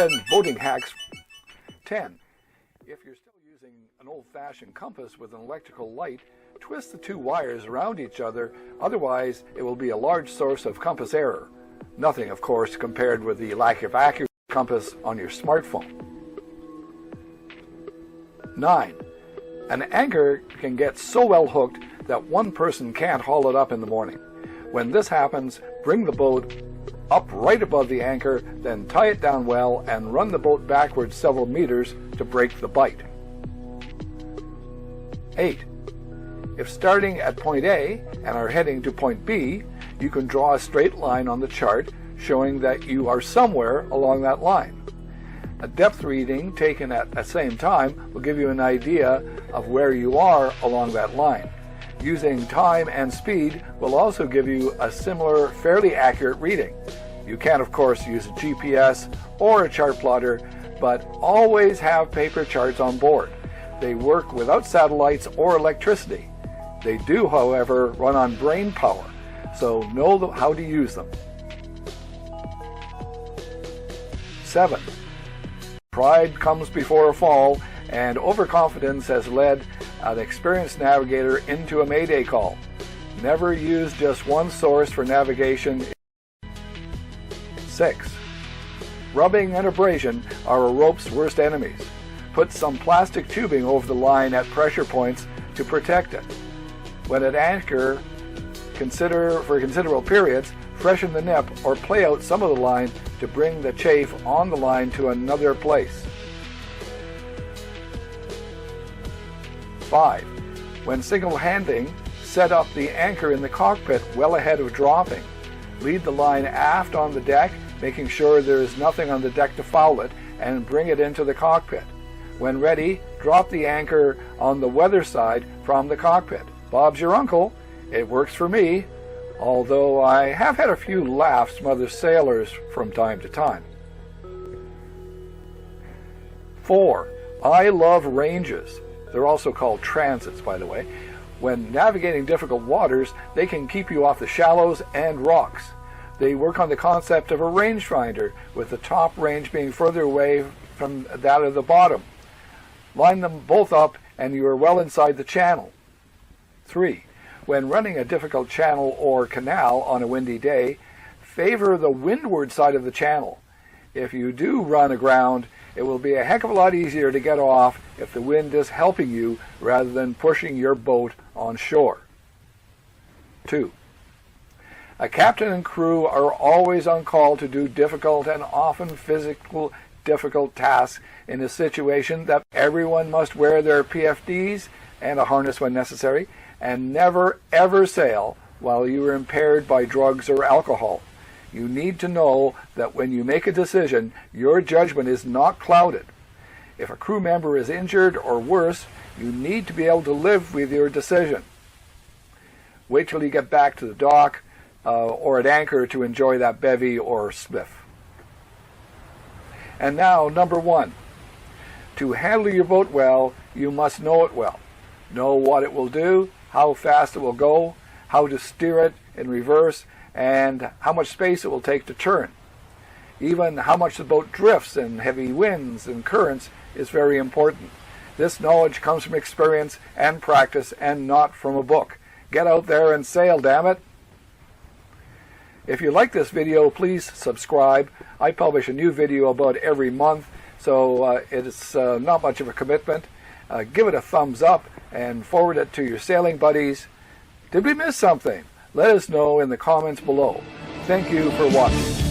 10 boating hacks. 10. If you're still using an old-fashioned compass with an electrical light, twist the two wires around each other, otherwise it will be a large source of compass error. Nothing, of course, compared with the lack of accurate compass on your smartphone. 9. An anchor can get so well hooked that one person can't haul it up in the morning. When this happens, bring the boat up right above the anchor, then tie it down well and run the boat backwards several meters to break the bite. 8. If starting at point A and are heading to point B, you can draw a straight line on the chart showing that you are somewhere along that line. A depth reading taken at the same time will give you an idea of where you are along that line. Using time and speed will also give you a similar, fairly accurate reading. You can, of course, use a GPS or a chart plotter, but always have paper charts on board. They work without satellites or electricity. They do, however, run on brain power, so know how to use them. 7. Pride comes before a fall, and overconfidence has led an experienced navigator into a mayday call. Never use just one source for navigation. 6. Rubbing and abrasion are a rope's worst enemies. Put some plastic tubing over the line at pressure points to protect it. When at anchor, for considerable periods, freshen the nip or play out some of the line to bring the chafe on the line to another place. 5. When single-handing, set up the anchor in the cockpit well ahead of dropping. Lead the line aft on the deck, making sure there is nothing on the deck to foul it, and bring it into the cockpit. When ready, drop the anchor on the weather side from the cockpit. Bob's your uncle. It works for me, although I have had a few laughs from other sailors from time to time. 4. I love ranges. They're also called transits, by the way. When navigating difficult waters, they can keep you off the shallows and rocks. They work on the concept of a rangefinder, with the top range being further away from that of the bottom. Line them both up and you are well inside the channel. 3. When running a difficult channel or canal on a windy day, favor the windward side of the channel. If you do run aground, it will be a heck of a lot easier to get off if the wind is helping you rather than pushing your boat on shore. 2. A captain and crew are always on call to do difficult and often physically difficult tasks in a situation that everyone must wear their PFDs and a harness when necessary, and never ever sail while you are impaired by drugs or alcohol. You need to know that when you make a decision, your judgment is not clouded. If a crew member is injured or worse, you need to be able to live with your decision. Wait till you get back to the dock or at anchor to enjoy that bevy or spliff. And now, number 1. To handle your boat well, you must know it well. Know what it will do, how fast it will go, how to steer it in reverse, and how much space it will take to turn. Even how much the boat drifts in heavy winds and currents is very important. This knowledge comes from experience and practice and not from a book. Get out there and sail, damn it! If you like this video, please subscribe. I publish a new video about every month, so it's not much of a commitment. Give it a thumbs up and forward it to your sailing buddies. Did we miss something? Let us know in the comments below. Thank you for watching.